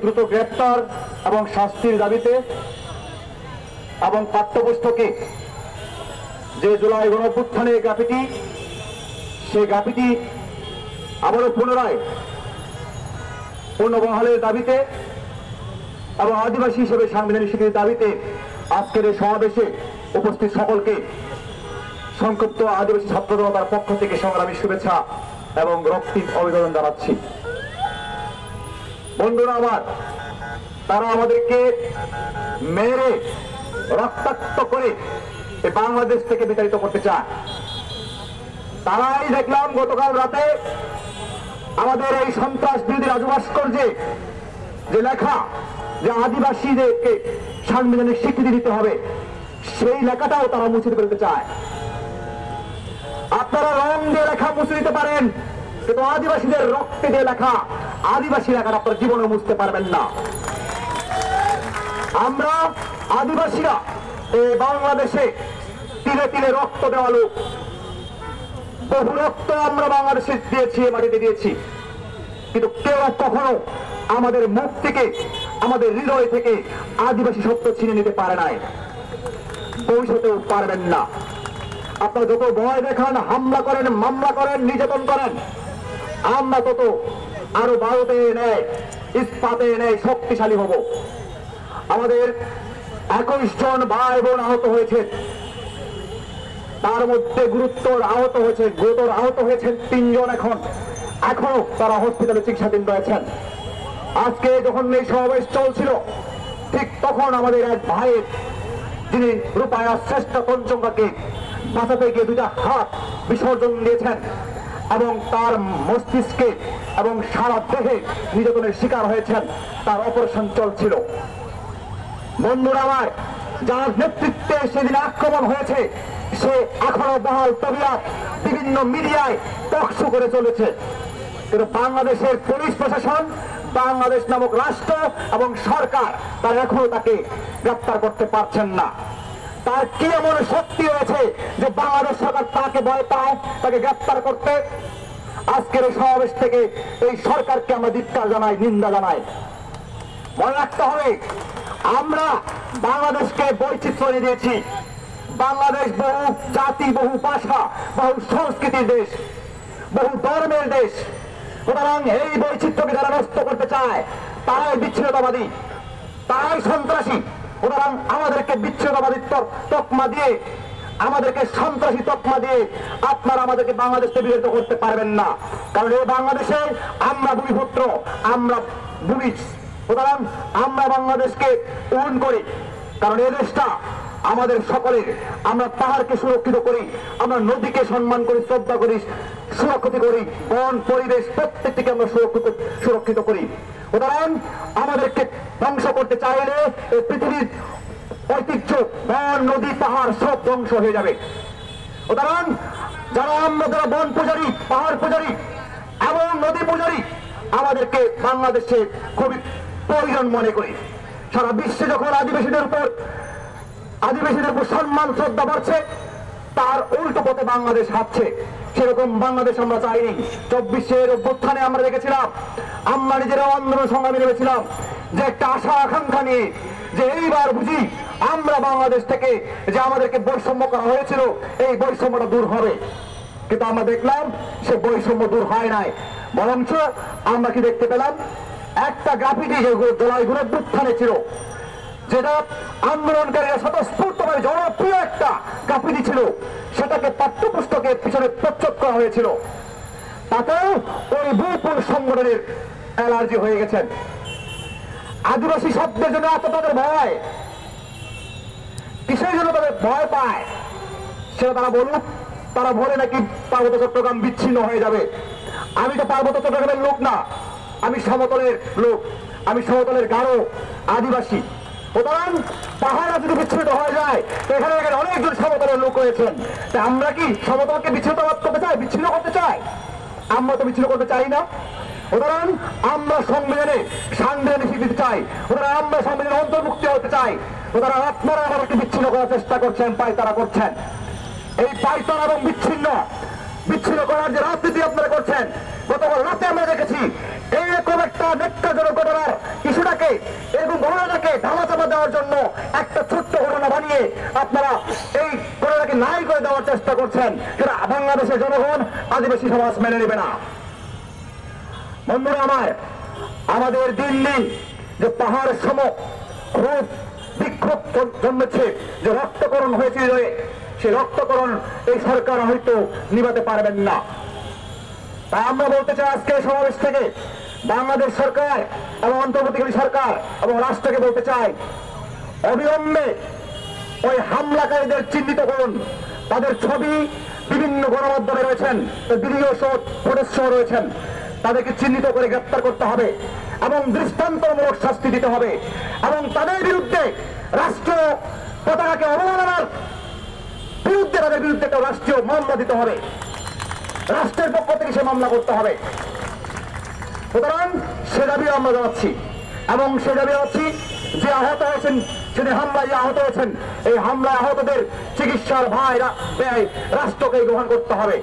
দ্রুত গ্রেপ্তার এবং শাস্তির দাবিতে এবং পাঠ্যপুস্তকে যে জুলাই গণঅভ্যুত্থানে গ্রাফিটি, সেই গ্রাফিটি আবারও পুনরায় পুনর্বহালের দাবিতে এবং আদিবাসী হিসেবে সাংবিধানিক স্বীকৃতির দাবিতে আজকের এই সমাবেশে উপস্থিত সকলকে সংক্ষিপ্ত আদিবাসী ছাত্র জনতার পক্ষ থেকে সংগ্রামী শুভেচ্ছা এবং রক্তিম অভিনন্দন জানাচ্ছি। বন্ধুরা আমার, তারা আমাদেরকে মেরে রক্তাক্ত করে বাংলাদেশ থেকে বিতাড়িত করতে চায়। তারাই দেখলাম গতকাল রাতে আমাদের এই সন্ত্রাস বিরোধী রাজু ভাস্কর্যে যে লেখা যে আদিবাসীদেরকে সাংবিধানিক স্বীকৃতি দিতে হবে, সেই লেখাটাও তারা মুছে ফেলতে চায়। আপনারা রং দিয়ে লেখা মুছে দিতে পারেন, কিন্তু আদিবাসীদের রক্তে দিয়ে লেখা আদিবাসী লেখাটা আপনারা জীবনে মুছতে পারবেন না। আমরা আদিবাসীরা এই বাংলাদেশে তিলে তিলে রক্ত দেওয়া লোক, বহু রক্ত আমরা বাংলাদেশে দিয়েছি, মাটিতে দিয়েছি, কিন্তু কেউ কখনো আমাদের মুখ থেকে, আমাদের হৃদয় থেকে আদিবাসী শব্দ ছিনে নিতে পারে নাই, ভবিষ্যতেও পারবেন না। আপনারা যত ভয় দেখান, হামলা করেন, মামলা করেন, নির্যাতন করেন, আমরা তত আরো ভারতে নেয়, ইস্পাতে নেয় শক্তিশালী হব। আমাদের 21 জন ভাই বোন আহত হয়েছে, তার মধ্যে গুরুতর আহত হয়েছেন 3 জন। এখনো তারা হসপিটালে চিকিৎসাধীন রয়েছেন। আজকে যখন এই সমাবেশ চলছিল, ঠিক তখন আমাদের এক ভাইয়ের, যিনি রূপায়া শ্রেষ্ঠ পঞ্চঙ্গাকে বাঁচাতে গিয়ে 2টা হাত বিসর্জন দিয়েছেন এবং তার মস্তিষ্কে এবং সারা দেহে নির্যাতনের শিকার হয়েছেন, তার অপারেশন চলছিল। বন্ধুরা আমার, যার নেতৃত্বে সেদিন আক্রমণ হয়েছে, সে এখনো বহাল তবিয়ত বিভিন্ন মিডিয়ায় টকশো করে চলেছে, কিন্তু বাংলাদেশের পুলিশ প্রশাসন, বাংলাদেশ নামক রাষ্ট্র এবং সরকার তারা এখনো তাকে গ্রেপ্তার করতে পারছেন না। তার কি এমন শক্তি রয়েছে যে বাংলাদেশ সরকার তাকে ভয় পায়, তাকে গ্রেপ্তার করতে? আজকের এই সমাবেশ থেকে এই সরকারকে আমরা ধিক্কার জানাই, নিন্দা জানাই। মনে রাখতে হবে, আমরা বাংলাদেশকে বৈচিত্র্য দিয়েছি। বাংলাদেশ বহু জাতি, বহু ভাষা, বহু সংস্কৃতির দেশ, বহু ধর্মের দেশ। সুতরাং এই বৈচিত্র্যকে যারা নষ্ট করতে চায়, তারাই বিচ্ছিন্নতাবাদী, তারাই সন্ত্রাসী। সুতরাং আমাদেরকে বিচ্ছিন্নতাবাদী তকমা দিয়ে, আমাদেরকে সন্ত্রাসী তকমা দিয়ে আপনারা আমাদেরকে বাংলাদেশ থেকে বিতাড়িত করতে পারবেন না। কারণ এই বাংলাদেশে আমরা ভূমিপুত্র, আমরা ভূমি। সুতরাং আমরা বাংলাদেশকে গ্রহণ করি, কারণ এই দেশটা আমাদের সকলের। আমরা পাহাড়কে সুরক্ষিত করি, আমরা নদীকে সম্মান করি, শ্রদ্ধা করি, সুরক্ষিত করি, বন পরিবেশ প্রত্যেকটিকে আমরা সুরক্ষিত করি। সুতরাং আমাদেরকে ধ্বংস করতে চাইলে এই পৃথিবীর ঐতিহ্য, বন, নদী, পাহাড় সব ধ্বংস হয়ে যাবে। সুতরাং যারা আমরা, যারা বন পূজারী, পাহাড় পূজারী এবং নদী পূজারী, আমাদেরকে বাংলাদেশে খুবই প্রয়োজন মনে করি। সারা বিশ্বে যখন আদিবাসীদের উপর সম্মান শ্রদ্ধা বাড়ছে, তার উল্টো পথে বাংলাদেশ হাঁটছে। সেরকম বাংলাদেশ আমরা চাইনি। 24-এর অভ্যুত্থানে আমরা দেখেছিলাম, আমরা নিজেরা আন্দোলন সংগ্রামে নেমেছিলাম যে একটা আশা আকাঙ্ক্ষা নিয়ে, যে এইবার বুঝি আমরা বাংলাদেশ থেকে যে আমাদেরকে বৈষম্য করা হয়েছিল, এই বৈষম্যটা দূর হবে। কিন্তু আমরা দেখলাম সে বৈষম্য দূর হয় নাই, বরঞ্চ আমরা কি দেখতে পেলাম, একটা গ্রাফিটি যে জুলাই গণঅভ্যুত্থানে ছিল, যেটা আন্দোলনকারীরা স্বতঃস্ফূর্তভাবে জনপ্রিয় একটা গ্রাফিটি ছিল, সেটাকে পাঠ্যপুস্তকের পিছনে প্রচ্ছদ করা হয়েছিল। তাতেও ওই বিপুল সংগঠনের অ্যালার্জি হয়ে গেছেন। আদিবাসী শব্দের জন্য এত তাদের ভয়, কিসের জন্য তাদের ভয় পায় সেটা তারা বলুক। তারা বলে নাকি পার্বত্য চট্টগ্রাম বিচ্ছিন্ন হয়ে যাবে। আমি তো পার্বত্য চট্টগ্রামের লোক না, আমি সমতলের লোক, আমি সমতলের গাঢ় আদিবাসী। সুতরাং পাহাড়া যদি বিচ্ছিন্ন হয়ে যায়, এখানে অনেকজন সমতলের লোক রয়েছেন। তা আমরা কি সমতলকে বিচ্ছিন্ন করতে চাই? বিচ্ছিন্ন করতে চাই? আমরা তো বিচ্ছিন্ন করতে চাই না। সুতরাং আমরা সংবিধানে সাংবিধানিক স্বীকৃতি চাই, সুতরাং আমরা সংবিধানের অন্তর্ভুক্তি হতে চাই। সুতরাং আপনারা আমাদেরকে বিচ্ছিন্ন করার চেষ্টা করছেন, পায়তারা করছেন। এই পায়তারা এবং বিচ্ছিন্ন করার যে রাজনীতি আপনারা করছেন, গতকাল রাতে আমরা দেখেছি এইরকম একটা নেককারজনক ঘটনার ইস্যুটাকে, এরকম ঘটনাটাকে ধামাচাপা দেওয়ার জন্য একটা ছোট্ট ঘটনা বানিয়ে আপনারা এই ঘটনাটাকে নাই করে দেওয়ার চেষ্টা করছেন, সেটা বাংলাদেশের জনগণ, আদিবাসী সমাজ মেনে নেবে না। বন্ধুরা আমার, আমাদের দিল্লি যে পাহাড় সম রূপ বিক্ষোভ জন্মেছে, যে রক্তকরণ হয়েছিল, সেই রক্তকরণ এই সরকার হয়তো নিভাতে পারবেন না। তাই আমরা বলতে চাই আজকে সমাবেশ থেকে বাংলাদেশ সরকার এবং অন্তর্বর্তীকালীন সরকার এবং রাষ্ট্রকে বলতে চাই, অবিলম্বে ওই হামলাকারীদের চিহ্নিত করুন। তাদের ছবি বিভিন্ন গণমাধ্যমে রয়েছেন, ভিডিও ফুটেজ রয়েছেন, তাদেরকে চিহ্নিত করে গ্রেপ্তার করতে হবে এবং দৃষ্টান্তমূলক শাস্তি দিতে হবে এবং তাদের বিরুদ্ধে রাষ্ট্র পতাকাকে অবমাননার বিরুদ্ধে তাদের বিরুদ্ধে একটা রাষ্ট্রীয় মামলা দিতে হবে, রাষ্ট্রের পক্ষ থেকে সে মামলা করতে হবে। সুতরাং সে দাবি আমরা জানাচ্ছি এবং সে দাবি জানাচ্ছি যে আহত হয়েছেন, সেদিন হামলায় আহত হয়েছেন, এই হামলায় আহতদের চিকিৎসার ব্যয় রাষ্ট্রকে গ্রহণ করতে হবে।